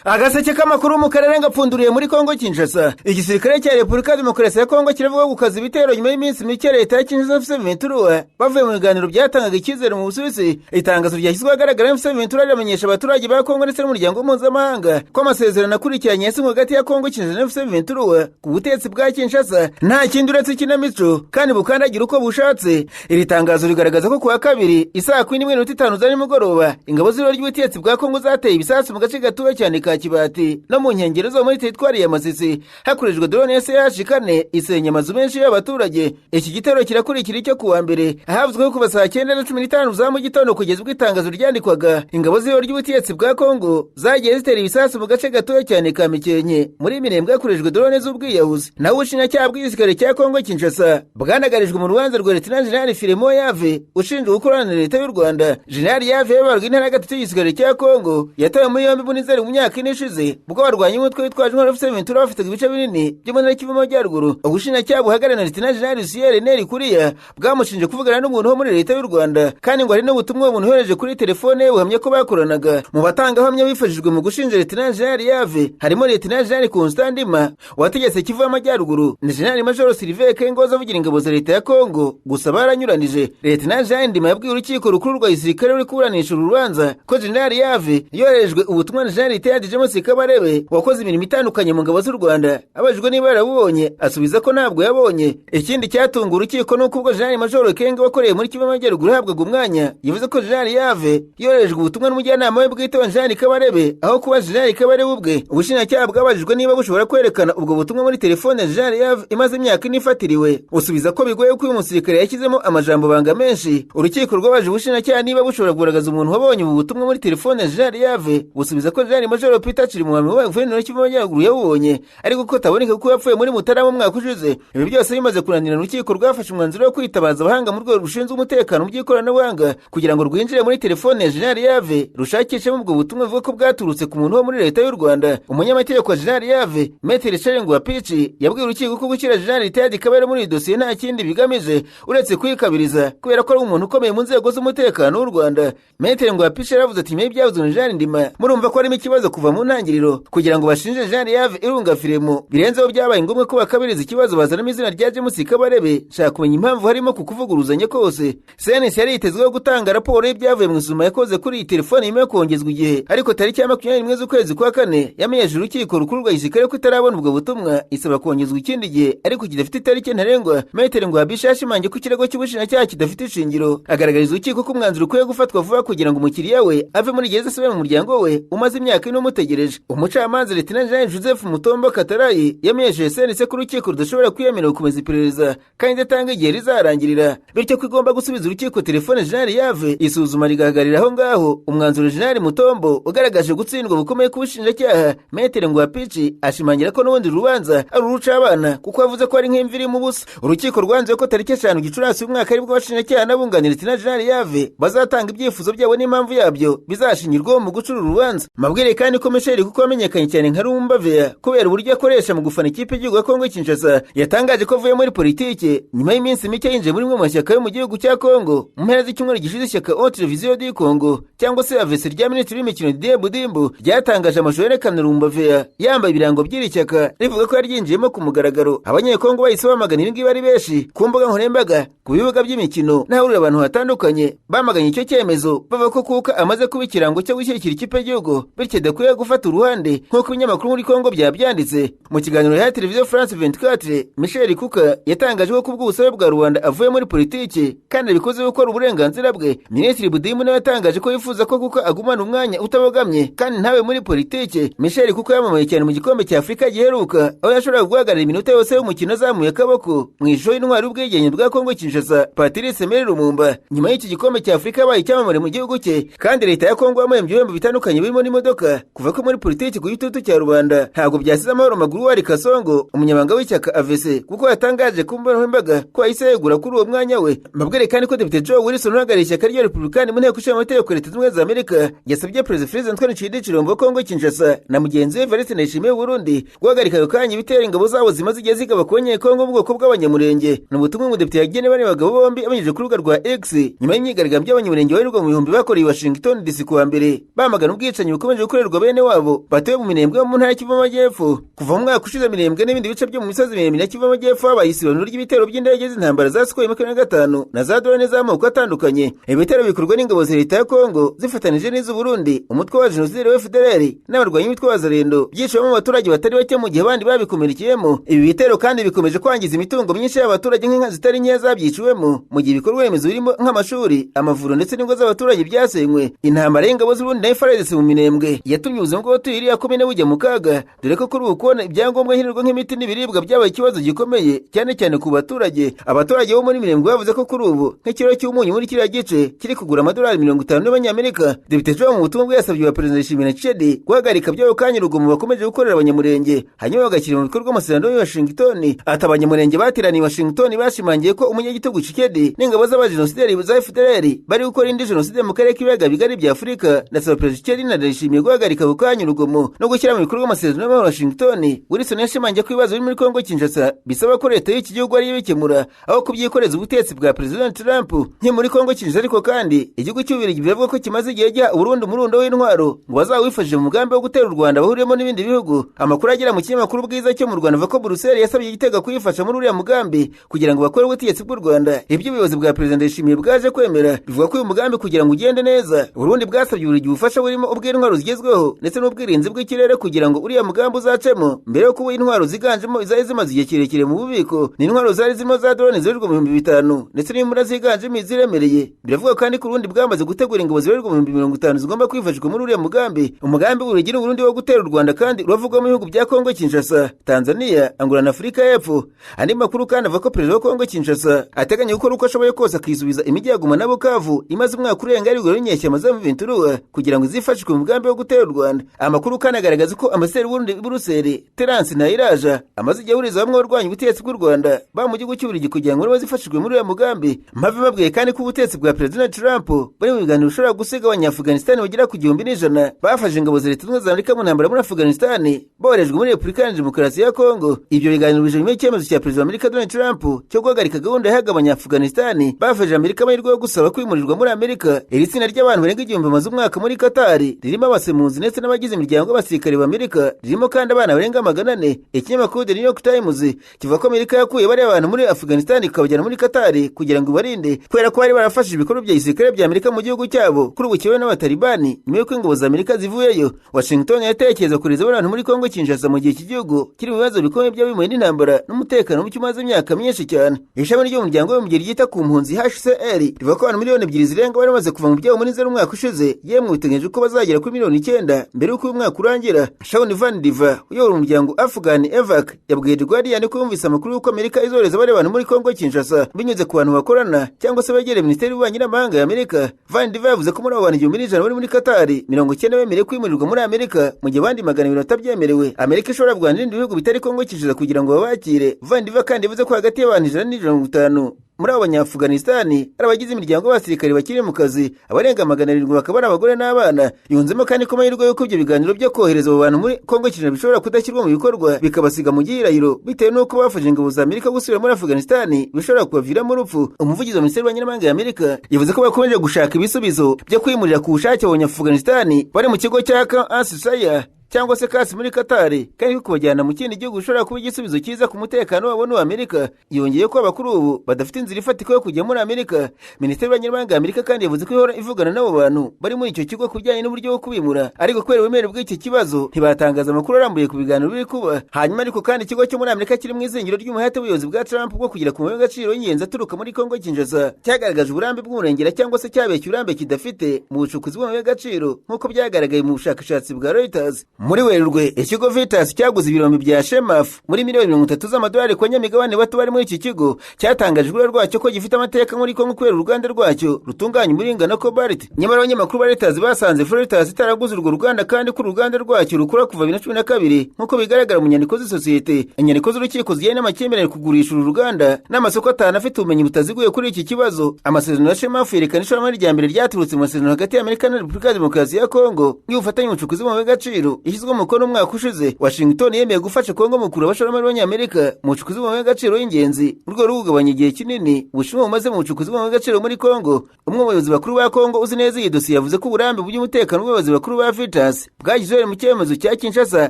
Agaseke k'amakuru mu karere ngapfunduriye muri Kongo Kinshasa. Igisirikare cya Repubulika Demokarasi ya Kongo kiravuga gukaza ibitero nyuma y'iminsi mike leta ya Kinshasa M23 bavuye mu biganiro byatangaga icyizere mu Busuwisi. Itangazo ryashyizwe ahagaragara M23 riramenyesha abaturage ba Kongo ndetse n'umuryango mpuzamahanga ko amasezerano akurikiranye yasinywe hagati ya Kongo Kinshasa na M23 ku butegetsi bwa Kinshasa nta kindi uretse ikinamico kandi bukandagira uko bushatse. Iri tangazo rigaragaza ko kuwa kabiri isaa 4:05 za nimugoroba ingabo z'ibiro ry'ubutegetsi bwa Kongo zateye ibisasu mu gace gatuwe cyane ka Kibati no mu nkengero zo muri teritwari ya Masisi hakoreshejwe drone SH4 isenya amazu menshi y'abaturage. Iki gitero kirakurikira icyo kuwa mbere ahavuzwe kuva saa 9:15 za mu gitondo kugeza ubwo itangazo ryandikwaga ingabo z'ibiro ry'ubutegetsi bwa Kongo zagiye zitera ibisasu mu gace gatuwe cyane ka Mikenke muri Minembwe hakoreshejwe drone z'ubwiyahuzi. Naho ubushinjacyaha bw'igisirikare cya Kongo Kinshasa bwanagarijwe mu rubanza rwa Lieutenant General Filemon Yave ushinzwe gukorana na leta y'u Rwanda. General Yave yabarwa intara gatatu y'igisirikare cya Kongo yatawe muri yombi bunizeri mu myaka ishize ubwo barwanya umutwe witwaje intwaro M23 bafite ibice binini byo mu ntara y'Kivu y'Amajyaruguru. Ubushinjacyaha buhagarariwe na Lieutenant General Siele Neri Kuriya bwamushinje kuvugana n'umuntu wo muri leta y'u Rwanda kandi ngo hari n'ubutumwa umuntu yohereje kuri telefone ye buhamya ko bakoranaga. Mu batangahamya bifashijwe mu gushinja Lieutenant General Yave harimo Lieutenant General Constant Ndima wategetse Kivu y'Amajyaruguru na General Major Sylvain Kengoza avugira ingabo za leta ya Kongo gusa baranyuranije. Lieutenant General Ndima yabwiye urukiko rukuru rwa gisirikare ruri kuburanisha urubanza ko General Yave yoherejwe ubutumwa na General Ted James Kabarebe wakoze imirimo itandukanye mu ngabo z'u Rwanda. Abajijwe niba yarabonye asubiza ko ntabwo yabonye. Ikindi cyatunga urukiko nuko ubwo General Major Kenge wakoreye muri Kivu y'Amajyaruguru habwaga umwanya yavuze ko General Yave yoherejwe ubutumwa n'umujyanama we bwite wa General Kabarebe aho kuba General Kabarebe ubwe. Ubushinjacyaha bwabajijwe niba bushobora kwerekana ubwo butumwa muri telefone ya General Yave imaze imyaka inifatiriwe usubiza ko bigoye ko uyu musirikare yashyizemo amajambo banga menshi. Urukiko rwabajije ubushinjacyaha niba bushobora kugaragaza umuntu wabonye ubu butumwa muri telefone ya General Yave busubiza ko General Major Peter Chirimwami wa guverinoma y'Kivu y'Amajyaruguru yabonye ariko ko taboneka kuko yapfuye muri Mutarama mu mwaka ushize. Ibi byose bimaze kunanira urukiko rwafashe umwanzuro wo kwitabaza abahanga mu rwego rushinzwe umutekano mu by'ikoranabuhanga kugira ngo rwinjire muri telefone ya General Yave rushakishemo ubwo butumwa buvuga ko bwaturutse ku muntu wo muri leta y'u Rwanda. Umunyamategeko wa General Yave Maître Charles Pichi yabwiye urukiko ko gushyira General Ted Kabarebe muri dosiye nta kindi bigamije uretse kwikabiriza kubera ko ari umuntu ukomeye mu nzego z'umutekano w'u Rwanda. Maître Pichi yaravuze ati "Mwe byavuzwe na General Ndima murumva ko harimo ikibazo kuva mu ntangiriro kugira ngo bashinje General Yave irunga Filemon birenzeho byabaye ngombwa ko bakabiriza ikibazo bazanamo izina rya James Kabarebe shaka kumenya impamvu harimo kukuvuguruzanya kose." CNC yari yitezweho gutanga raporo y'ibyavuye mu isuzuma yakoze kuri iyi telefone nyuma yo kongezwa igihe ariko tariki ya 21 z'ukwezi kwa kane yamenyesheje urukiko rukuru rwa gisirikare ko itarabona ubwo butumwa isaba kongezwa ikindi gihe ariko kidafite itariki ntarengwa. Maître Ngwabisha yashimangiye ko ikirego cy'ubushinjacyaha kidafite ishingiro agaragariza urukiko ko umwanzuro ukwiye gufatwa vuba kugira ngo umukiriya we ave muri gereza asubire mu muryango we umaze imyaka ine umutegereje. Umucamanza Lieutenant General Joseph Mutombo Katarayi yamenyesheje CNC ko urukiko rudashobora kwiyemerera gukomeza iperereza kandi atanga igihe rizarangirira bityo ko igomba gusubiza urukiko telefone General Yave isuzuma rigahagarira aho ngaho. Umwanzuro General Mutombo ugaragaje gutsindwa bukomeye kubushinjacyaha. Maître Ngwapichi ashimangira ko n'ubundi rubanza ari uruca abana kuko yavuze ko ari nk'imviri mu busa. Urukiko rwanze ko tariki 5 Gicurasi umwaka aribwo abashinjacyaha n'abunganira Lieutenant General Yave bazatanga ibyifuzo byabo n'impamvu yabyo bizashingirwaho mu gucura urubanza. Mabwire kandi ko Michel kuko amenyekanye cyane nka Rumba Vea kubera uburyo akoresha mu gufana ikipe y'igihugu ya Kongo Kinshasa yatangaje ko avuye muri politike nyuma y'iminsi mike yinjiye muri mwe mu mashyaka yo mu gihugu cya Kongo. Mu mpera z'icyumweru gishize ishyaka Autre Vision du Congo cyangwa se AVC rya Minisitiri w'imikino Didier Budimbu ryatangaje amashusho yerekana Rumba Vea yambaye ibirango by'iri shyaka rivuga ko yaryinjiyemo ku mugaragaro. Abanyekongo bahise bamagana ibi ngibi ari benshi ku mbuga nkoranyambaga ku bibuga by'imikino n'ahurira abantu hatandukanye bamaganye icyo cyemezo bavuga ko kuka amaze kuba ikirango cyo gushyigikira ikipe y'igihugu bityo adakwiye gufata uruhande nk'uko ibinyamakuru muri Kongo byabyanditse. Mu kiganiro ya Televiziyo France 24 Michel Kuka yatangaje ko kubw'ubusabe bwa Rwanda avuye muri politike kandi abikoze gukora uburenganzira bwe. Minisitiri Budimbu nawe yatangaje ko yifuza ko Kuka agumana umwanya utabogamye kandi ntawe muri politike. Michel Kuka yamamaye cyane mu gikombe cya Afurika giheruka aho yashoboraga guhagarara iminota yose y'umukino azamuye akaboko mu ishusho y'intwari y'ubwigenge bwa Kongo Kinshasa Patrice Emery Lumumba. Nyuma y'iki gikombe cya Afurika yabaye icyamamare mu gihugu cye kandi leta ya Kongo yamuhembye ibihembo bitandukanye birimo n'imodoka. Kuva ko muri politiki ku gitutu cya rubanda ntabwo byasize amahoro Maguru wari Kasongo umunyamabanga w'ishyaka AVC kuko yatangaje ku mbuga nkoranyambaga ko ahise yegura kuri uwo mwanya we. Mabwire kandi ko Depite Joe Wilson uhagarariye ishyaka rya Republican mu nteko ishinga amategeko Leta Zunze Ubumwe za Amerika yasabye President Felix Antoine Tshisekedi wa Kongo Kinshasa na mugenzi we Evariste Ndayishimiye w'Uburundi guhagarika ako kanya ibitero ingabo zabo zimaze igihe zigaba ku Banyekongo mu bwoko bw'abanyamurenge. Ni ubutumwa ngo Depite yagene bane bagabo bombi abanyije ku rubuga rwa X nyuma y'imyigaragambyo y'abanyamurenge barirwa mu bihumbi bakoreye i Washington DC kuwa mbere bamagana ubwicanyi bukomeje gukorerwa bene bene wabo batuye mu Minembwe yo mu ntara y'Kivu y'Amajyepfo. Kuva mu mwaka ushize Minembwe n'ibindi bice byo mu misozi miremire y'Kivu y'Amajyepfo habaye isibanuro ry'ibitero by'indege z'intambara za Sukhoi 25 na za drone z'amoko atandukanye. Ibitero bikorwa n'ingabo za leta ya Kongo zifatanije n'iz'u Burundi, umutwe wa jenoside wa FDLR n'abarwanyi b'itwa Wazalendo, byicamo abaturage batari bake mu gihe abandi babikomerekeyemo. Ibi bitero kandi bikomeje kwangiza imitungo myinshi y'abaturage nk'inka zitari nkeya zabyiciwemo, mu gihe ibikorwa remezo birimo nk'amashuri, amavuriro ndetse n'ingo z'abaturage byasenywe. Intambara y'ingabo z'u Burundi na FARDC mu Minembwe yatumye ubuzima bw'abatuye iriya komine bujya mu kaga, dore ko kuri ubu kubona ibyangombwa nkenerwa nk'imiti n'ibiribwa byabaye ikibazo gikomeye cyane cyane ku baturage. Abaturage bo muri Minembwe bavuze ko kuri ubu nk'ikiro cy'umunyu muri kiriya gice kiri kugura amadolari 50 y'abanyamerika. Depite Joe mu butumwa bwe yasabye Perezida Ndayishimiye Tshisekedi guhagarika by'ako kanya urugomo bakomeje gukorera abanyamurenge, hanyuma bagashyira mu bikorwa amasezerano ya Washington. Ati abanyamurenge bateraniye i Washington bashimangiye ko umunyagitugu Tshisekedi n'ingabo z'abajenosideri za FDLR bari gukora indi jenoside mu karere k'ibiyaga bigari bya Afurika. Ndasaba Perezida Tshisekedi na Ndayishimiye guhagarika ako kanya urugomo no gushyira mu bikorwa amasezerano ya Washington. Wilson yashimangiye ko ibibazo biri muri Kongo Kinshasa bisaba ko leta y'iki gihugu ari bikemura aho kubyikoreza ubutegetsi bwa President Trump. Muri Kongo Kinshasa ariko kandi igihugu cy'Ububiligi bivuga ko kimaze igihe giha Burundi umurundo w'intwaro ngo bazawifashije mu mugambi wo gutera u Rwanda bahuriyemo n'ibindi bihugu. Amakuru agera mu kinyamakuru Bwiza cyo mu Rwanda avuga ko Brussels yasabye Igitega kuyifasha muri uriya mugambi kugira ngo bakore ubutegetsi bw'u Rwanda. Ibyo ubuyobozi bwa President Ndayishimiye bwaje kwemera bivuga ko uyu mugambi kugira ngo ugende neza, Burundi bwasabye buri gihe ubufasha burimo ubw'intwaro zigezweho ndetse n'ubwirinzi bw'ikirere kugira ngo uriya mugambi uzacemo, mbere yo kuba intwaro ziganjemo izari zimaze igihe kirekire mu bubiko. Ni intwaro zari zirimo za drone zibarirwa mu 5,000 ndetse n'imbunda ziganjemo iziremereye. Biravuga kandi ko Burundi bwamaze gutegura ingabo zibarirwa mu 50,000 zigomba kwifashishwa muri uriya mugambi. Umugambi w'urugero Burundi wo gutera u Rwanda kandi uravugwa mu bihugu bya Kongo Kinshasa, Tanzania, Angola na Afurika y'Epfo. Andi makuru kandi avuga ko Perezida wa Kongo Kinshasa ateganya gukora uko ashoboye kose akisubiza imijyi ya Goma na Bukavu imaze umwaka urenga ari gukora inyeshyamba za M23 kugira ngo zifashishwe mu mugambi wo gutera u Rwanda. Amakuru kandi agaragaza ko ambasaderi w'Uburundi Brussels Terence Ntayiraja amaze igihe ahuriza bamwe barwanya ubutegetsi bw'u Rwanda ba mu gihugu cy'Ububiligi kugira ngo bazifashishwe muri uyu mugambi. Mpave babwiye kandi ko ubutegetsi bwa President Trump bari mu biganiro ushobora gusiga Abanya-Afghanistan bagera ku 1,100 bafashe ingabo za Leta Zunze Ubumwe za Amerika mu ntambara muri Afghanistan boherejwe muri Repubulika Iharanira Demokarasi ya Kongo. Ibyo biganiro bije nyuma y'icyemezo cya Perezida wa Amerika Donald Trump cyo guhagarika gahunda yahaga Abanya-Afghanistan bafashe Amerika amahirwe yo gusaba kwimurirwa muri Amerika. Iri tsinda ry'abantu barenga 1,000 bamaze umwaka muri Qatar ririmo abasemuzi ndetse n'abagize imiryango y'abasirikare ba Amerika, ririmo kandi abana barenga 400. Ikinyamakuru The New York Times kivuga ko Amerika yakuye bari abantu muri Afghanistan ikabajyana muri Qatar kugira ngo barinde kubera ko bari barafashije ibikorwa bya gisirikare bya Amerika mu gihugu cyabo kuri ubu kiwe n'abatalibani nyuma y'uko ingabo za Amerika zivuyeyo. Washington yatekereza kuriza abantu muri Kongo Kinshasa mu gihe iki gihugu kiri mu bibazo bikomeye by'abimuye n'intambara n'umutekano muke umaze imyaka myinshi cyane. Ishami ry'umuryango w'umugeri ryita ku mpunzi HCR rivuga ko abantu miliyoni 2 zirenga bari bamaze kuva mu byabo muri Nzeri umwaka ushize, yemwe bitegereje ko bazagera kuri miliyoni 9 mbere y'uko uyu mwaka urangira. Shaun Van Diva uyobora umuryango Afghan Evac yabwiye The Guardian ko yumvise amakuru y'uko Amerika izoreza bari abantu muri Kongo Kinshasa binyuze ku bantu bakorana cyangwa se begereye Minisiteri y'Ububanyi n'Amahanga ya Amerika. Van Diva yavuze ko muri abo bantu 1,100 bari muri Qatar 90 bemerewe kwimurirwa muri Amerika mu gihe abandi 200 batabyemerewe. Amerika ishobora guhanira ibindi bihugu bitari Kongo Kinshasa kugira ngo babakire. Van Diva kandi yavuze ko hagati y'abantu 150 muri abo Banya-Afghanistan ari abagize imiryango y'abasirikare bakiri mu kazi, abarenga 700 bakaba ari abagore n'abana. Yunzemo kandi ko amahirwe y'uko ibyo biganiro byo kohereza abo bantu muri Kongo Kinshasa bishobora kudashyirwa mu bikorwa bikabasiga mu gihirahiro bitewe n'uko bafashe ingabo za Amerika gusubira muri Afghanistan bishobora kubaviramo urupfu. Umuvugizi wa Minisiteri y'Ububanyi n'Amahanga ya Amerika yavuze ko bakomeje gushaka ibisubizo byo kwimurira ku bushake Abanya-Afghanistan bari mu kigo cya Camp Asaya cyangwa se kasi muri Qatar kandi kubajyana mu kindi gihugu ushobora kuba igisubizo cyiza ku mutekano wabo n'uwa Amerika. Yongeye ko abakuru ubu badafite inzira ifatika yo kujya muri Amerika. Minisiteri y'Ububanyi n'Amahanga ya Amerika kandi yavuze ko ihora ivugana n'abo bantu bari muri icyo kigo kujyanye n'uburyo bwo kubimura, ariko kubera uburemere bw'iki kibazo ntibatangaza amakuru arambuye ku biganiro biri kuba. Hanyuma ariko kandi ikigo cyo muri Amerika kiri mu izingiro ry'umuhate w'ubuyobozi bwa Trump bwo kugira ku mabuye y'agaciro y'ingenzi aturuka muri Kongo Kinshasa cyagaragaje uburambe bw'umurengera cyangwa se cyabeshye uburambe kidafite mu bucukuzi bw'amabuye y'agaciro nk'uko byagaragaye mu bushakashatsi bwa Reuters. Muri Werurwe ikigo Vitas cyaguze ibirombe bya Shemaf muri miliyoni 30 z'amadolari ku banyamigabane bato bari muri iki kigo. Cyatangaje urwego rwacyo ko gifite amateka muri Kongo kubera uruganda rwacyo rutunganya umuringa na cobalt. Nyamara abanyamakuru ba Reuters basanze Reuters itaraguze urwo ruganda kandi ko uruganda rwacyo rukora kuva 2012 nk'uko bigaragara mu nyandiko z'isosiyete. Inyandiko z'urukiko zijyanye n'amakimbirane kugurisha uru ruganda n'amasoko atanu afite ubumenyi butaziguye kuri iki kibazo. Amasezerano ya Shemaf yerekana ishoramari rya mbere ryaturutse mu masezerano hagati ya Amerika na Repubulika ya Demokarasi ya Kongo y'ubufatanye mu bucukuzi bw'amabuye y'agaciro yashyizwe mu mukono umwaka ushize, Washington yemeye gufasha Kongo mu kurura abashoramari b'Abanyamerika mu bucukuzi bw'amabuye y'agaciro y'ingenzi mu rwego rwo kugabanya igihe kinini Ubushinwa bumaze mu bucukuzi bw'amabuye y'agaciro muri Kongo. Umwe mu bayobozi bakuru ba Kongo uzi neza iyi dosiye yavuze ko uburambe bw'umutekano bw'abayobozi bakuru ba Vitas bwagize mu cyemezo cya Kinshasa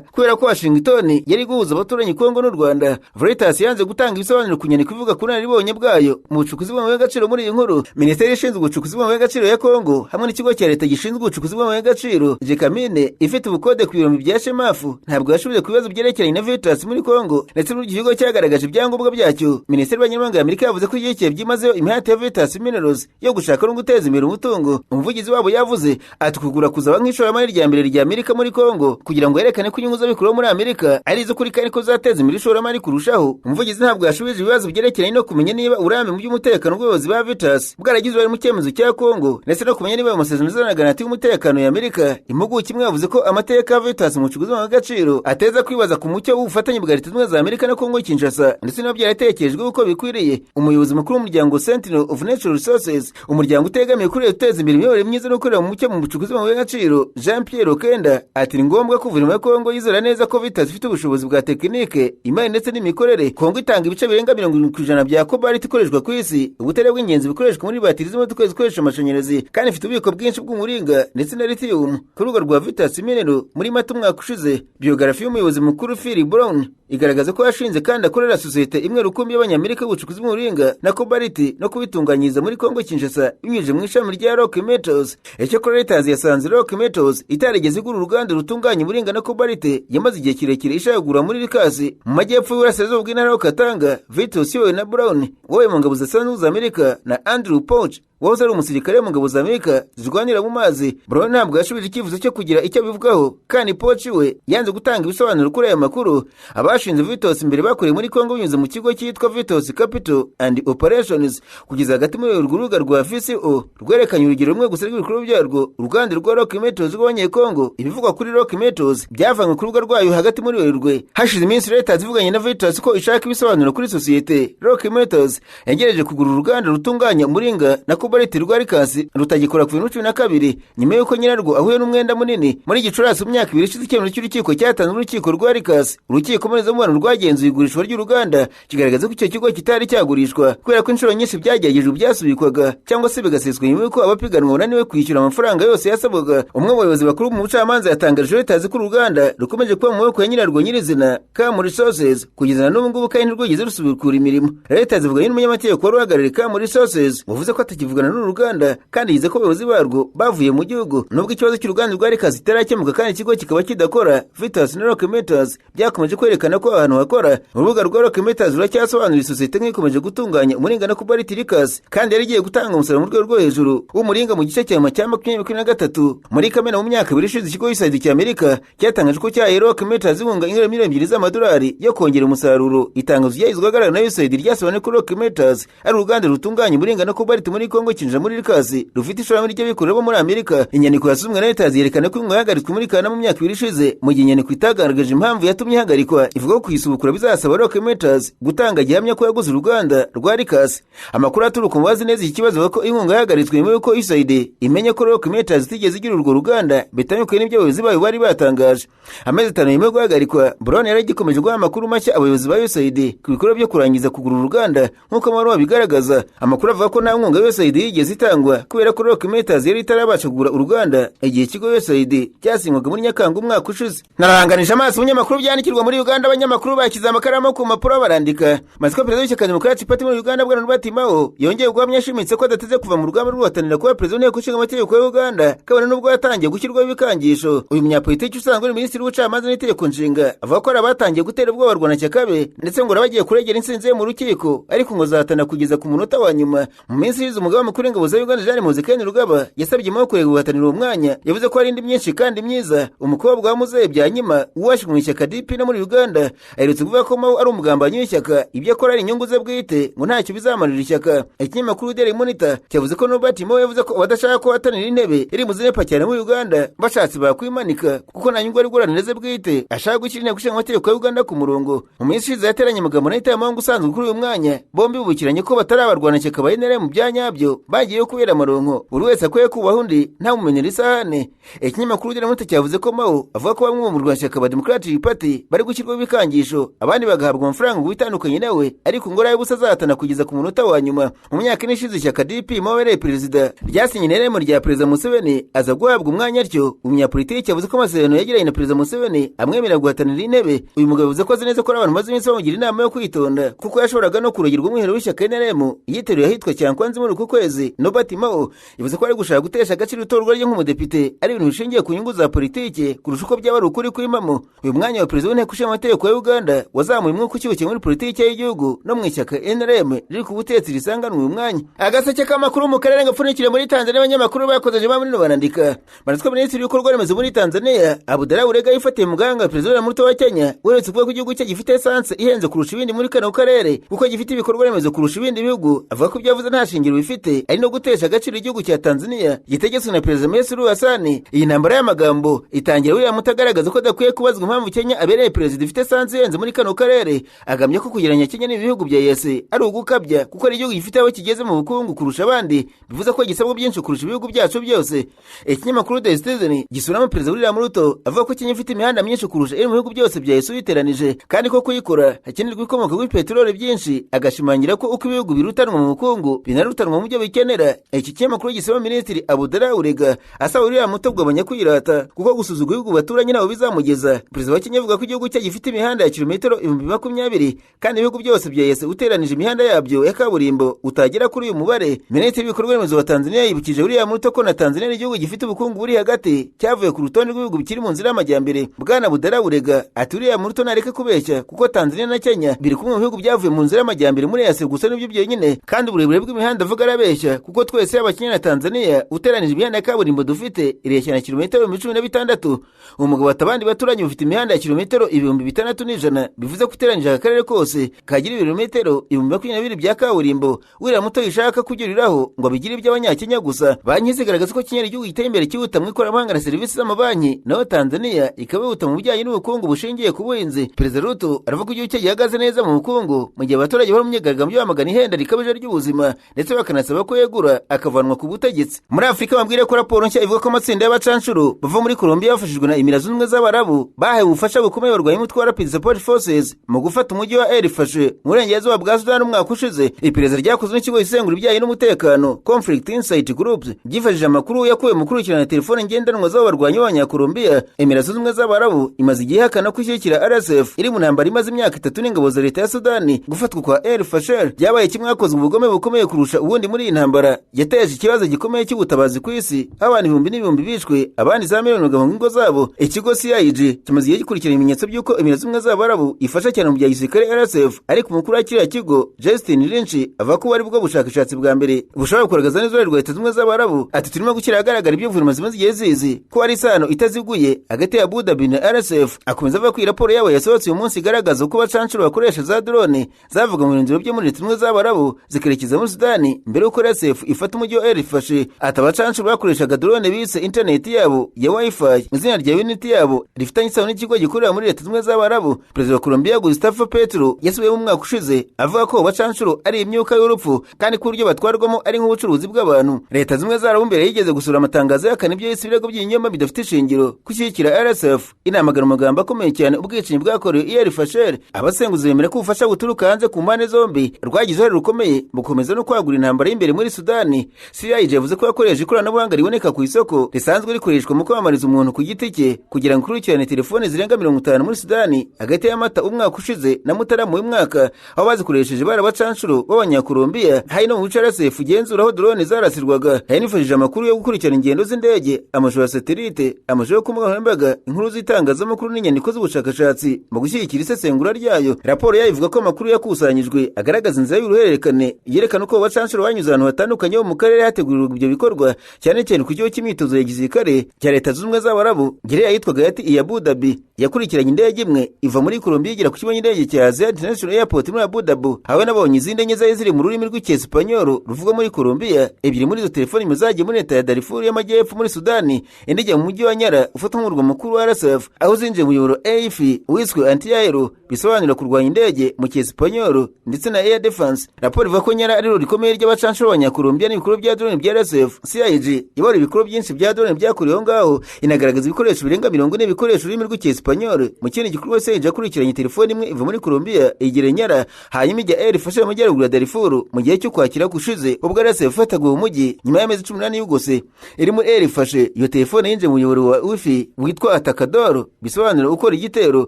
kubera ko Washington yari guhuza abaturanyi Kongo n'u Rwanda. Vitas yanze gutanga ibisobanuro ku nyandiko ivuga ku nararibonye bwayo mu bucukuzi bw'amabuye y'agaciro. Muri iyi nkuru, Minisiteri ishinzwe ubucukuzi bw'amabuye y'agaciro ya Kongo hamwe n'ikigo cya leta gishinzwe ubucukuzi bw'amabuye y'agaciro Jekamine ifite ubukode ku birombe bya Shemafu ntabwo yashubije ku bibazo byerekeranye na Vitas muri Kongo, ndetse n'iki kigo cyagaragaje ibyangombwa byacyo. Minisiteri y'Abanyamahanga y'Amerika yavuze ko igihe byimazeyo imihati ya Vitas Minerals yo gushaka no guteza imbere umutungo. Umuvugizi wabo yavuze ati kugura kuzaba nk'ishoramari rya mbere rya Amerika muri Kongo kugira ngo yerekane ko inyungu z'abikorera muri Amerika ari izo kuri kandi ko zateza imbere ishoramari kurushaho. Umuvugizi ntabwo yashubije ibibazo byerekeranye no kumenya niba uburambe mu by'umutekano bw'abayobozi ba Vitas bwaragize uruhare mu cyemezo cya Kongo, ndetse no kumenya niba ayo masezerano azanaga hagati y'umutekano ya Amerika. Impuguke imwe yavuze ko amateka ya Vitas mu bucukuzi bw'agaciro ateza kwibaza ku mucyo w'ubufatanye bwa Leta Zunze Ubumwe za Amerika na Kongo Kinshasa, ndetse n'ibyo byaratekerejwe uko bikwiriye. Umuyobozi mukuru w'umuryango Sentinel of Natural Resources, umuryango utegamiye kuri leta uteza imbere imiyoborere myiza no gukorera mu mucyo mu bucukuzi bw'amabuye y'agaciro, Jean Pierre Okenda ati ni ngombwa ko guverinoma ya Kongo yizera neza ko Vitas ifite ubushobozi bwa tekinike, imari ndetse n'imikorere. Kongo itanga ibice birenga 70% bya cobalt ikoreshwa ku isi, ubutare bw'ingenzi bukoreshwa muri batiri z'imodoka zikoresha amashanyarazi, kandi ifite ububiko bwinshi bw'umuringa ndetse na lithium. Ku rugo rwa Vitas Mineral muri Mata umwaka ushize, biography y'umuyobozi mukuru Phil Brown igaragaza ko yashinze kandi akorera sosiyete imwe rukumbi y'Abanyamerika y'ubucukuzi bw'umuringa na cobalt no kubitunganyiriza muri Kongo Kinshasa binyujije mu ishami rya Rock Metals. Icyakora Reuters yasanze Rock Metals itarigeze igura uruganda rutunganya umuringa na cobalt yamaze igihe kirekire ishagura muri Likasi mu majyepfo y'Uburasirazuba bw'intara ya Katanga. Vitas yowe na Brown wowe mu ngabo za Amerika na Andrew Pouch wahoze ari umusirikare mu ngabo za Amerika zirwanira mu mazi. Brown ntabwo yashubije icyifuzo cyo kugira icyo abivugaho, kandi Pouch we yanze gutanga ibisobanuro kuri aya makuru. Abashinze Vitas imbere bakoreye muri Kongo binyuze mu kigo cyitwa Vitas Capital and Operations. Kugeza hagati muri urwo rubuga rwa VCO rwerekanye urugero rumwe gusa rw'ibikorwa byarwo. Uruganda rwa Rock Metals rw'Abanyekongo, ibivugwa kuri Rock Metals byavanywe ku rubuga rwayo hagati muri Werurwe. Hashize iminsi leta zivuganye na Vitas ko ishaka ibisobanuro kuri sosiyete. Rock Metals yagereje kugura uruganda rutunganya umuringa na cobalt rwa Likasi rutagikora ku 2012 nyuma y'uko nyirarwo ahuye n'umwenda munini. Muri Gicurasi mu myaka 2 ishize, icyemezo cy'urukiko cyatanzwe n'urukiko rwa Likasi. Urukiko mpuzamahanga rwagenzuye igurishwa ry'uruganda kigaragaza ko icyo kigo kitari cyagurishwa kubera ko inshuro nyinshi byagerageje byasubikwaga cyangwa se bigaseswa nyuma y'uko abapiganwa bananiwe kwishyura amafaranga yose yasabwaga. Umwe mu bayobozi bakuru mu bucamanza yatangaje Reuters ko uruganda rukomeje kuba mu maboko ya nyirarwo nyirizina Cam Resources kugeza n'ubu ngubu kandi ntirwigeze rusubikura imirimo. Reuters ivuganye n'umunyamategeko wari uhagarariye Cam Resources wavuze ko atakivugana n'uruganda kandi yize ko abayobozi barwo bavuye mu gihugu. Nubwo ikibazo cy'uruganda rwa Likasi kitarakemuka kandi ikigo kikaba kidakora, Vitas na Rock Metals byakomeje kwerekana ko ahantu hakora. Urubuga rwa Rock Metals ruracyasobanura isosiyete nk'ikomeje gutunganya umuringa na cobalt Likasi kandi yari igiye gutanga umusaruro mu rwego rwo hejuru w'umuringa mu gice cya 2023. Muri Kamena mu myaka 2 ishize, ikigo USAID cy'Amerika cyatangaje ko cyahaye Rock Metals inkunga ingana miliyoni 2 z'amadolari yo kongera umusaruro. Itangazo ryahizwaga na USAID ryasobanuye ko Rock Metals ari uruganda rutunganya umuringa na cobalt muri Kongo Kinshasa muri Likasi rufite ishoramari ry'abikorera bo muri Amerika. Inyandiko yasuzumwe na Reuters yerekana ko inkunga yahagaritswe muri Kanama mu myaka 2 ishize, mu gihe inyandiko itagaragaje impamvu yatumye ihagarikwa. Ivuga ko kuyisubukura bizasaba Rock Metals gutanga gihamya ko yaguze uruganda rwa Likasi. Amakuru aturuka mu bazi neza iki kibazo ko inkunga yahagaritswe nyuma y'uko USAID imenye ko Rock Metals itigeze igira urwo ruganda bitandukanye n'ibyo abayobozi bayo bari batangaje. Amezi 5 nyuma yo guhagarikwa, Brown yaragikomeje guha amakuru mashya abayobozi ba USAID ku bikorwa byo kurangiza kugura uruganda nk'uko amabaruwa bigaragaza. Amakuru avuga ko nta nkunga USAID yigeze itangwa kubera ko Rock Metals yari itarabasha kugura uruganda igihe ikigo USAID cyasinywaga muri Nyakanga umwaka ushize. Narahanganije amaso umunyamakuru byandikirwa muri Uganda. Abanyamakuru bakiza amakaramu ku mpapuro barandika. Masiko perezida w'ishyaka Democratic Party muri Uganda Bwana Robert Mao yongeye guhamya ashimitse ko adateze kuva mu rugamba rw'uhatanira kuba perezida w'inteko ishinga amategeko ya Uganda kabone n'ubwo yatangiye gushyirwaho ibikangisho. Uyu munyapolitiki usanzwe ari minisitiri w'ubucamanza n'itegeko nshinga avuga ko abatangiye gutera ubwoba Rwanashyaka be ndetse ngo bagiye kuregera intsinzi ye mu rukiko, ariko ngo zahatana kugeza ku munota wa nyuma. Mu minsi ishize umugaba mukuru w'ingabo za Uganda Jean Muzekeni Rugaba yasabye Mao kurega guhatanira uwo mwanya. Yavuze ko hari indi myinshi kandi myiza umukobwa wa Muzehe Byanyima uwashyize mu ishyaka DP no muri Uganda Rwanda aherutse kuvuga ko Mao ari umugambanyi w'ishyaka, ibyo akora ari inyungu ze bwite ngo ntacyo bizamarira ishyaka. Ikinyamakuru Daily Monitor cyavuze ko Robert Mao yavuze ko badashaka ko atanira intebe iri mu zinepa cyane muri Uganda bashatse bakwimanika kuko nta nyungu ari guranira ze bwite, ashaka gushyira inteko ishinga amategeko ya Uganda ku murongo. Mu minsi ishize yateranye amagambo na Itama ngo usanzwe kuri uyu mwanya bombi bubukiranye ko batarabarwana cyaka bayenere mu byanyabyo bagiye kubera amaronko, buri wese akwiye kubaho undi nta mumenyera isahane. Ikinyamakuru Daily Monitor cyavuze ko Mao avuga ko bamwe mu rwashyaka ba Democratic Party bari gushyirwaho ibikangisho, abandi bagahabwa amafaranga ngo bitandukanye nawe, ariko ngo arabusa azatana kugeza ku munota wa nyuma. Mu myaka ine ishize ishyaka DP Mao yabaye perezida ryasinye n'ireme rya Perezida Museveni aza guhabwa umwanya atyo. Umunyapolitiki yavuze ko amasezerano yagiranye na Perezida Museveni amwemerera guhatanira intebe. Uyu mugabo yavuze ko azi neza ko abantu maze iminsi bamugira inama yo kwitonda kuko yashoboraga no kurugirwa umwiherero w'ishyaka NRM yiteruye ahitwa Cyankwanzi muri uku kwezi. Robert Mao yavuze ko ari gushaka gutesha agaciro itorwa rye nk'umudepite ari ibintu bishingiye ku nyungu za politiki kurusha uko byaba ari ukuri kuri Mao. Uyu mwanya wa perezida w'inteko ishinga amategeko ya Uganda wazamuye umwuka ukibukiye muri politiki y'igihugu no mu ishyaka NRM riri ku butegetsi risanganwe uyu mwanya. Agaseke k'amakuru mu karere gapfunikire muri Tanzania abanyamakuru bakozeje bamwe barandika banatwa minisitiri w'ibikorwa remezo muri Tanzania Abdallah Ulega yifatiye muganga perezida muto wa Kenya weretse kuvuga ko igihugu cye gifite essence ihenze kurusha ibindi muri kano karere kuko gifite ibikorwa remezo kurusha ibindi bihugu. Avuga ko byavuze nta shingiro bifite ari no gutesha agaciro igihugu cya Tanzania gitegetswe na Perezida Samia Suluhu Hassan. Iyi ntambara y'amagambo itangira William Mutagaragaza ko adakwiye kubazwa impamvu Kenya abereye perezida ifite essence ihenze muri kano karere, agamye ko kugereranya Kenya n'ibihugu bya EAC ari ugukabya kuko ari igihugu gifite aho kigeze mu bukungu kurusha abandi, bivuze ko gisabwa byinshi kurusha ibihugu byacu byose. Ikinyamakuru The Citizen gisuramo Perezida William Ruto avuga ko Kenya ifite imihanda myinshi kurusha iri mu bihugu byose bya EAC biteranije kandi ko kuyikora hakenerwa ibikomoka kuri peteroli byinshi, agashimangira ko uko ibihugu birutanwa mu bukungu binarutanwa mu byo bikenera. Iki kinyamakuru gisaba Minisitiri Abdallah Ulega asaba William Ruto kugabanya kwirata kuko gusuzugura ibihugu baturanye nabo bizamugeza. Perezida wa Kenya avuga ko igihugu cye gifite imihanda ya kilometero 2020 kandi ibihugu byose bya EAC uteranije imihanda yabyo ya kaburimbo utagera kuri uyu mubare. Minisitiri w'ibikorwa remezo wa Tanzania yibukije William Ruto ko na Tanzania ari igihugu gifite ubukungu buri hagati cyavuye ku rutonde rw'ibihugu bikiri mu nzira y'amajyambere. Bwana Abdallah Ulega ati William Ruto nareke kubeshya kuko Tanzania na Kenya biri kumwe mu bihugu byavuye mu nzira y'amajyambere muri EAC gusa n'ibyo byenyine, kandi uburebure bw'imihanda avuga arabeshya kuko twese y'Abakenya na Tanzania uteranije imihanda ya kaburimbo dufite ireshya na kilometero 16. Umugabo atabandi baturanye bafite imihanda ya kilometero 6100, bivuze ko uteranije akarere kose kagira ibirometero 2020 bya kaburimbo. William Ruto yishaka kugiriraho ngo abigire iby'Abanyakenya gusa. Banki zigaragaza ko Kenya ari igihugu giteye imbere cyihuta mu ikoranabuhanga na serivisi z'amabanki, naho Tanzania ikaba yihuta mu bijyanye n'ubukungu bushingiye ku buhinzi. Perezida Ruto aravuga ko igihugu cye gihagaze neza mu bukungu mu gihe abaturage bari mu myigaragambyo bamagana ihenda rikabije ry'ubuzima ndetse bakanasaba ko yegura akavanwa ku butegetsi. Muri Afurika bambwire ko raporo nshya ivuga ko amatsinda y'abacanshuro bava muri Colombia bafashijwe na Emirates Zunze Ubumwe z'Abarabu bahawe ubufasha bukomeye barwanya umutwe wa Rapid Support Forces mu gufata umujyi wa El Fasher mu burengerazuba bwa Sudan umwaka ushize. Iperereza ryakozwe n'ikigo gisengura ibijyanye n'umutekano Conflict Insight Group gifashije amakuru yakuwe mu kurikirana telefone ngendanwa z'abo barwanyi b'Abanyakolombia. Emirates Zunze Ubumwe z'Abarabu imaze igihe ihakana ko ishyigikira RSF iri mu ntambara imaze imyaka 3 n'ingabo za leta ya Sudani. Gufatwa kwa El Fasher byabaye kimwe hakozwe ubugome bukomeye kurusha ubundi muri iyi ntambara yateje ikibazo gikomeye cy'ubutabazi ku isi, abantu ibihumbi n'ibihumbi bishwe abandi za miliyoni bagahunga ingo zabo. Ikigo CIG kimaze igihe gikurikirana ibimenyetso by'uko Emirates Zunze Ubumwe z'Abarabu ifasha cyane mu bya gisirikare RSF, ariko umukuru wa kiriya kigo Justin Lynch avuga ko ari bwo bushakashatsi bwa mbere bushobora kugaragaza neza uruhare rwa Leta Zunze Ubumwe z'Abarabu. Ati turimo gushyira ahagaragara ibyo guverinoma zimaze igihe zizi ko hari isano itaziguye hagati ya Abu Dhabi na RSF. Akomeza avuga ko iyi raporo yabo yasohotse uyu munsi igaragaza uko abacanshuro bakoresha za drone zavuga mu birindiro byo muri Leta Zunze Ubumwe z'Abarabu zikerekeza muri Sudani mbere y'uko RSF ifata umujyi wa El Fasher. Ati abacanshuro bakoreshaga drone bise internet yabo ya Wi-Fi mu izina rya unit yabo rifitanye isano n'ikigo gikorera muri Leta Zunze Ubumwe z'Abarabu. Perezida wa Colombia Gustavo Petro yasubiye mu mwaka ushize avuga ko abacanshuro ari imyuka y'urupfu kandi ko uburyo batwarwamo ari nk'ubucuruzi bw'abantu. Leta Zunze Ubumwe z'Abarabu mbere yigeze gusura amatangazo yakana ibyo yise ibirego by'ibinyoma bidafite ishingiro kushyigikira RSF. Inamagana amagambo akomeye cyane ubwicanyi bwakorewe El Fasher. Abasenguzi bemera ko ubufasha buturuka hanze ku mpande zombi rwagize uruhare rukomeye mu gukomeza no kwagura intambara y'imbere muri Sudani. CIG yavuze ko yakoresheje ikoranabuhanga riboneka ku isoko risanzwe rikoreshwa mu kwamamariza umuntu ku giti cye kugira ngo ukurikirane telefone zirenga 50 muri Sudani hagati y'Amata umwaka ushize na Mutarama uyu mwaka, aho bazikoresheje bari abacanshuro b'Abanyakolombia. Hari no mu bice RSF igenzura aho drone zarasirwaga, hari nifashije amakuru yo gukurikirana ingendo z'indege, amashusho ya satellite, amashusho yo ku mbuga nkoranyambaga, inkuru z'itangazamakuru n'inyandiko z'ubushakashatsi mu gushyigikira isesengura ryayo. Raporo yayo ivuga ko amakuru yakusanyijwe agaragaza inzira y'uruhererekane yerekana uko abacanshuro banyuze ahantu hatandukanye mu karere hategurirwa ibyo bikorwa, cyane cyane ku kigo cy'imyitozo ya gisirikare cya Leta Zunze Ubumwe z'Abarabu. Gereza yitwaga yati iya Abu Dhabi yakurikiranye indege imwe iva muri Colombia igera ku kigo cy'indege cya Asia International Airport muri Abu Dhabi. Hawe nabonye izindi enye zari ziri mu rurimi rw'Icyesipanyol ruvuga muri Colombia. Ebyiri muri izo telefoni muzagiye muri leta ya Darfur y'Amajyepfo muri Sudani, indi mu mujyi wa Nyara ufatwa nk'umurwa mukuru wa RSF, aho zinjiye mu muyoboro AF wiswe anti-aero, bisobanura kurwanya indege mu Cyesipanyol, ndetse na air defense. Raporo ivuga ko Nyara ari ruri rikomeye ry'abacanshuro b'Abanyakolombia n'ibikorwa bya drone bya RSF. CIG ibara ibikorwa byinshi bya drone byakorewe ngaho, inagaragaza ibikoresho birenga 40 bikoresho ururimi rw'Icyesipanyol. Mu kindi gikorwa CIG akurikiranye telefoni imwe iva muri Colombia igera Nyara, hanyuma ijya air ifashe mu majyaruguru ya Darfur mu gihe cyo kwakira gushize ubwo RSF yafataga uwo mujyi nyuma y'amezi 18 y'ugose. Iri muri air ifashe iyo telefone yinje mu muyoboro wa Wi-Fi witwa Atacador, bisobanura ukora igitero.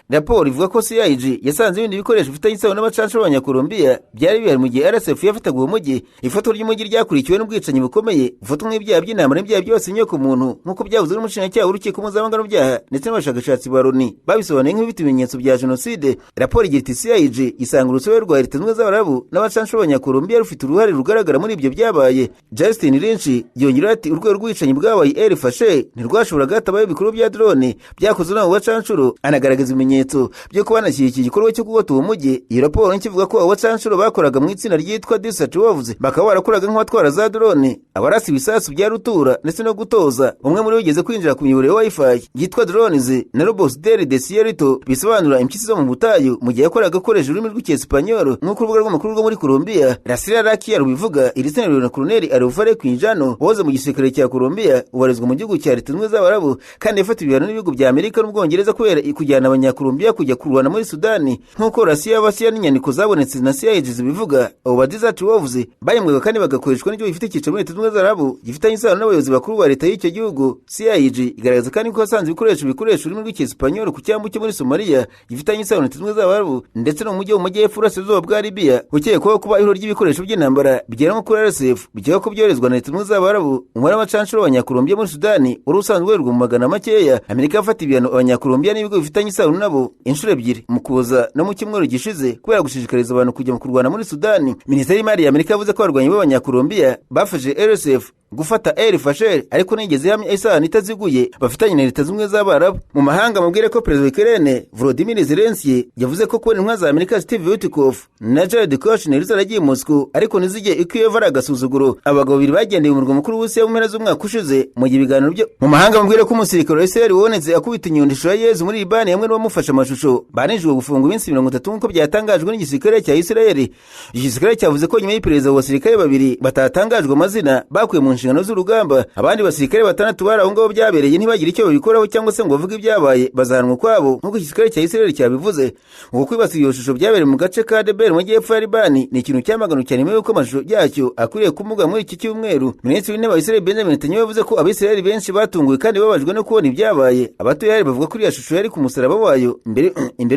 Raporo ivuga ko CIG yasanze ibindi bikoresho bifitanye isano n'abacanshuro b'Abanyakolombia byari bihari mu gihe RSF yafataga uwo mujyi. Ifatwa ry'umujyi ryakurikiwe n'ubwicanyi bukomeye bufatwa nk'ibyaha by'intambara n'ibyaha byose nyoko muntu, nk'uko byavuzwe n'umushinjacyaha w'urukiko mpuzamahanga rw'ibyaha ndetse n'abashakashatsi ba Loni babisobanuye nk'ibifite ibimenyetso bya jenoside. Raporo igira iti CIG isanga urusobe rwa Leta Zunze Ubumwe z'Abarabu n'abacanshuro b'Abanyakolombia rufite uruhare rugaragara muri ibyo byabaye. Justin Lynch yongera ati urwego rw'ubwicanyi bwabaye air fashe ntirwashoboraga hatabaye ibikorwa bya drone byakozwe n'abo bacanshuro. Anagaragaza ibimenyetso byo kuba banashyigikiye igikorwa cyo kugota uwo mujyi. Iyo raporo nkivuga ko abo bacanshuro bakoraga mu itsinda ryitwa Desert Wolves, bakaba barakoraga nk'abatwara za drone, abarasi ibisasu bya rutura ndetse no gutoza. Umwe muri bo yigeze kwinjira ku miyoboro ya Wi-Fi yitwa Drones na Robots del Desierto, bisobanura impyisi zo mu butayu, mu gihe yakoraga akoresha ururimi rw'Icyesipanyol nk'uko urubuga rw'amakuru rwo muri Colombia Rasira Rakia rubivuga. Iri tsinda rero na Colonel Alvaro Quinjano woze mu gisirikare cya Colombia, ubarizwa mu gihugu cya Leta Zunze Ubumwe z'Abarabu kandi yafatiwe ibihano n'ibihugu bya Amerika n'Ubwongereza kubera kujyana Abanyakolombia kujya kurwana muri Sudani, nk'uko Russia n'inyandiko zabonetse na CIG zibivuga. Abo ba Desert Wolves bayemwewe kandi bagakoreshwa n'icyo gifite icyicaro muri Leta Zunze Ubumwe z'Abarabu gifitanye isano n'abayobozi bakuru ba leta y'icyo gihugu. CIG igaragaza kandi ko yasanze ibikoresho ururimi rw'Icyesipanyol ku cyambu cyo muri Somalia gifitanye isano na Leta Zunze Ubumwe z'Abarabu ndetse no mu mujyi wo mu majyepfo y'Uburasirazuba bwa Libya, ukekwaho kuba ihuriro ry'ibikoresho by'intambara bigera nko kuri RSF, bikekwa ko byoherezwa na Leta Zunze Ubumwe z'Abarabu. Umubare w'abacanshuro b'Abanyakolombia muri Sudani wari usanzwe werurwa mu magana makeya. Amerika yafata ibihano Abanyakolombia n'ibigo bifitanye isano nabo inshuro ebyiri, mu Kuboza no mu cyumweru gishize, kubera gushishikariza abantu kujya mu kurwana muri Sudani. Minisiteri y'Imari ya Amerika yavuze ko abarwanyi b'Abanyakolombia bafashe RSF gufata air fasher ariko nigeze hamwe isano itaziguye bafitanye na Leta Zunze Ubumwe z'Abarabu. Mu mahanga mubwire ko Perezida Ukraine Volodymyr Zelensky yavuze ko kubona intumwa za Amerika Steve Witkoff na Jared Kushner zaragiye Moscow ariko nizijye Kyiv ari agasuzuguro. Abagabo babiri bagendeye mu murwa mukuru w'Uburusiya mu mpera z'umwaka ushize mu gihe ibiganiro byo mu mahanga mubwire ko umusirikare wa Israel wonetse akubita inyundo ya Yezu muri Libani hamwe n'abamufasha amashusho banejejwe gufunga iminsi 30 nk'uko byatangajwe n'igisirikare cya Israel. Igisirikare cyavuze ko nyuma y'iperereza abasirikare babiri batatangajwe amazina bakuye mu nshingano z'urugamba. Abandi basirikare 6 bari aho ngaho byabereye ntibagire icyo babikoraho cyangwa se ngo bavuge ibyabaye, bazahanwa kwabo nk'uko igisirikare cya Israel cyabivuze. Uko kwibasira iyo shusho byabereye mu gace ka Deber mu majyepfo ya Libani ni ikintu cyamagana cyane nyuma y'uko amashusho yacyo akwiriye kumuga muri iki cyumweru. Minisitiri w'intebe wa Israel Benjamin Netanyahu yavuze ko Abisirayeli benshi batunguwe kandi babajwe no kubona ibyabaye. Abatuye bavuga ko iyo shusho yari ku musaraba wayo imbere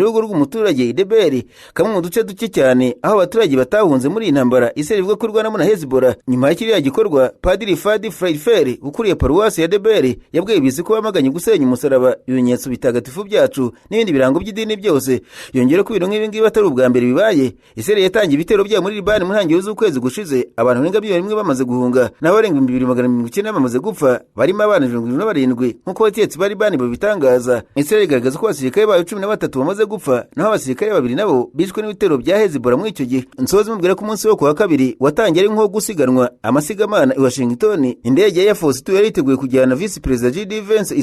y'urugo rw'umuturage Deber, kamwe mu duce duke cyane aho abaturage batahunze muri intambara Israel ivuga ko rwanamo na Hezbollah. Nyuma y'ikiriya gikorwa, Padiri Fadi Freiferi ukuriye paruwasi ya Deber yabwiye bisi ko bamaganye gusenya umusaraba, ibimenyetso bitagatifu byacu n'ibindi birango by'idini byose. Yongera ko ibintu nk'ibi ngibi atari ubwa mbere bibaye. Israel yatangiye ibitero byayo muri Libani mu ntangiriro z'ukwezi gushize, abantu barenga 200 bamaze guhunga n'abarenga 2,290 bamaze gupfa, barimo abana 77 nk'uko abatetsi bari Libani babitangaza. Israel igaragaza ko abasirikare bayo 13 bamaze gupfa naho abasirikare babiri nabo bishwe n'ibitero bya Hezbollah muri icyo gihe. Nsozi mubwira ko umunsi wo kuwa kabiri watangiye ari nko gusiganwa amasigamana i Washington. Indege ya Force 2 yari iteguye kujyana Vice President JD Vance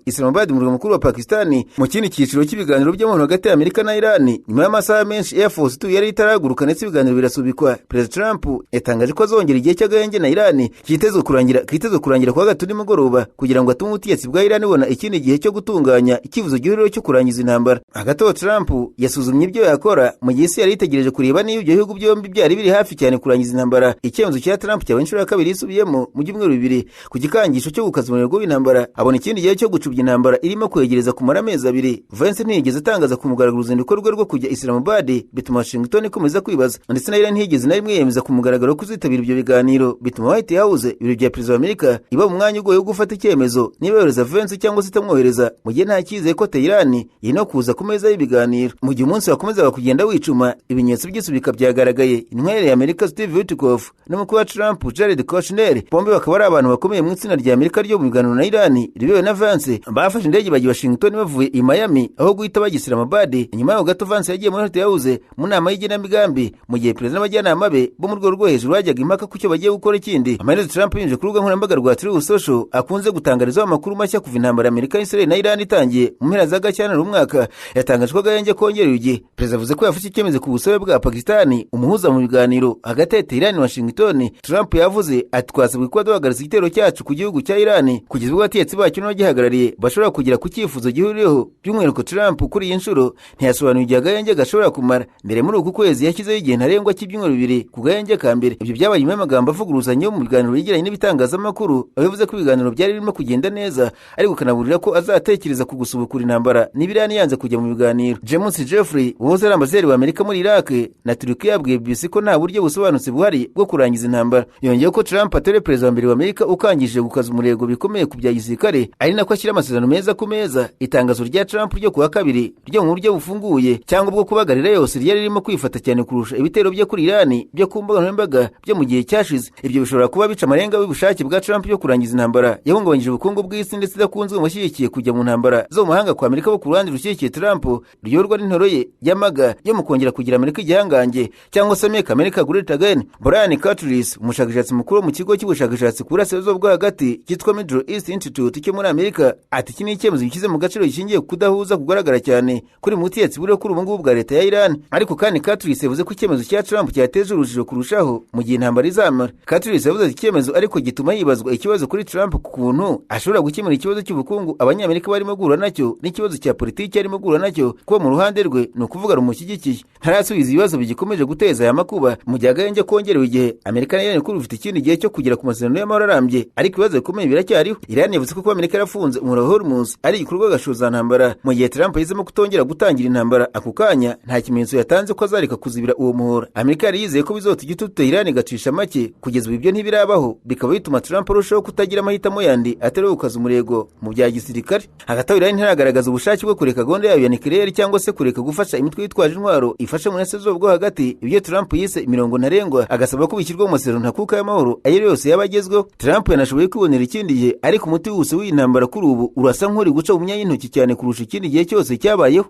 Islamabad mu murwa mukuru wa Pakistani mu kindi cyiciro cy'ibiganiro by'amahoro hagati ya Amerika na Iran. Nyuma y'amasaha menshi Air Force 2 yari itaraguruka ndetse ibiganiro birasubikwa. President Trump yatangaje ko azongera igihe cy'agahenge na Iran kitezwe kurangira kwa gatatu nimugoroba kugira ngo atume ubutegetsi bwa Iran bona ikindi gihe cyo gutunganya ikivuzo gihuriro cyo kurangiza intambara. Hagati aho Trump yasuzumye ibyo yakora mu gihe yari itegereje kureba niba ibyo bihugu byombi byari biri hafi cyane kurangiza intambara. Icyemezo cya Trump cyabaye inshuro ya kabiri isubiyemo mu byumweru bibiri ku gikangisho cyo gukaza umurego w'intambara. Abona ikindi gihe cyo gucubya intambara irimo kwegereza kumara amezi 2. Vance ntiyigeze atangaza ku mugaragaro uruzinduko rwe rwo kujya Islamabad, bituma Washington ikomeza kwibaza, ndetse na Iran ntiyigeze na rimwe yemeza ku mugaragaro kuzitabira ibyo biganiro, bituma White House ibiro bya Perezida wa Amerika iba mu mwanya ugoye wo gufata icyemezo niba yohereza Vance cyangwa se itamwohereza, mu gihe nta cyizeye ko Tehran yino kuza ku meza y'ibiganiro. Mu gihe umunsi wakomezaga kugenda wicuma, ibimenyetso by'isubika byagaragaye. Intwari ya Amerika Steve Witkoff n'umukuru wa Trump Jared Kushner Borrell, bombi bakaba ari abantu bakomeye mu itsinda rya Amerika ryo mu biganiro na Iran ribewe na Vance. Bafashe indege bajya Washington bavuye i Miami aho guhita bagisira Islamabad. Nyuma y'aho gato Vance yagiye muri White House mu nama y'igenamigambi, mu gihe perezida n'abajyanama be bo mu rwego rwo hejuru bajyaga impaka ku cyo bagiye gukora ikindi. Amaherezo Trump yinjiye ku rubuga nkoranyambaga rwa Truth Social akunze gutangarizaho amakuru mashya kuva intambara Amerika, Israel na Iran itangiye mu mpera za Gashyantare umwaka. Yatangaje ko agahenge kongerera igihe. Perezida avuze ko yafashe icyemezo ku busabe bwa Pakistan, umuhuza mu biganiro hagati ya Tehran na Washington. Trump yavuze ati twasabwe kuba duhagarika igitero cyacu ku gihugu cya Iran kugeza ubwo abategetsi bacyo n'abagihagarariye bashobora kugera ku cyifuzo gihuriyeho. By'umwihariko Trump kuri iyi nshuro ntiyasobanuye igihe agahenge gashobora kumara. Mbere muri uku kwezi yashyizeho igihe ntarengwa cy'ibyumweru bibiri ku gahenge ka mbere. Ibyo byabaye nyuma y'amagambo avuguruzanya mu biganiro yagiranye n'ibitangazamakuru, aho yavuze ko ibiganiro byari birimo kugenda neza ariko kanaburira ko azatekereza ku gusubukura intambara niba Iran yanze kujya mu biganiro. James Jeffrey uhoze ari ambasaderi wa Amerika muri Iraq na Turkiya yabwiye BBC ko nta buryo busobanutse buhari bwo kurangiza intambara. Yongeyeho ko Trump atari perezida wa mbere wa Amerika ukangije gukaza umurego bikomeye ku bya gisirikare, ari nako ashyira amasezerano meza ku meza. Itangazo rya Trump ryo kuwa kabiri ryo mu buryo bufunguye cyangwa bwo kubagarira yose ryari ririmo kwifata cyane kurusha ibitero byo kuri Iran byo ku mbuga nkoranyambaga byo mu gihe cyashize. Ibyo bishobora kuba bica amarenga y'ubushake bwa Trump yo kurangiza intambara yahungabanyije ubukungu bw'isi ndetse idakunzwe mu bashyigikiye kujya mu ntambara zo mu mahanga kwa Amerika bo ku ruhande rushyigikiye Trump ryorwa n'intoro ye y'amaga yo mu kongera kugira Amerika igihangange cyangwa se Make America Great Again. Brian Curtis, umushakashatsi mukuru mu kigo cy'ubushakashatsi ku burasirazuba bwo hagati cyitwa Middle East Institute cyo muri Amerika, ati iki ni icyemezo gishyize mu gaciro gishingiye ku kudahuza kugaragara cyane kuri mu butegetsi buriho kuri ubu ngubu bwa leta ya Iran. Ariko kandi Curtis yavuze ko icyemezo cya Trump cyateje urujijo kurushaho mu gihe intambara izamara. Curtis yavuze ati icyemezo ariko gituma hibazwa ikibazo kuri Trump ku kuntu ashobora gukemura ikibazo cy'ubukungu abanyamerika barimo guhura nacyo n'ikibazo cya politiki arimo guhura nacyo, kuba mu ruhande rwe ni ukuvuga rumushyigikiye. Ntarasubiza ibibazo bigikomeje guteza aya makuba mu gihe agahenge kongerewe igihe. Amerika na Iran kuri bifite ikindi gihe cyo kugera ku masezerano y'amahoro arambye, ariko ibibazo bikomeye biracyariho. Iran yavuze ko kuba Amerika yarafunze umuhora wa Hormuz ari igikorwa gashoza ntambara, mu gihe Trump yizemo kutongera gutangira intambara ako kanya nta kimenyetso yatanze ko azareka kuzibira uwo muhora. Amerika yari yizeye ko bizota igitutu Iran igacisha make, kugeza ubu ibyo ntibirabaho, bikaba bituma Trump arushaho kutagira amahitamo yandi atari gukaza umurego mu bya gisirikare. Hagati aho Iran ntiragaragaza ubushake bwo kureka gahunda yayo ya nucleaire cyangwa se kureka gufasha imitwe yitwaje intwaro ifasha mu burasirazuba bwo hagati, ibyo Trump yise imirongo ntarengwa, agasaba ko bishyirwa mu masezerano ntakuka y'amahoro ayo yose yabagezweho. Trump yanashoboye kwibonera ikindi gihe, ariko umuti wose w'iyi ntambara kuri ubu urasa nk'uri guca mu myanya y'intoki cyane kurusha ikindi gihe cyose cyabayeho.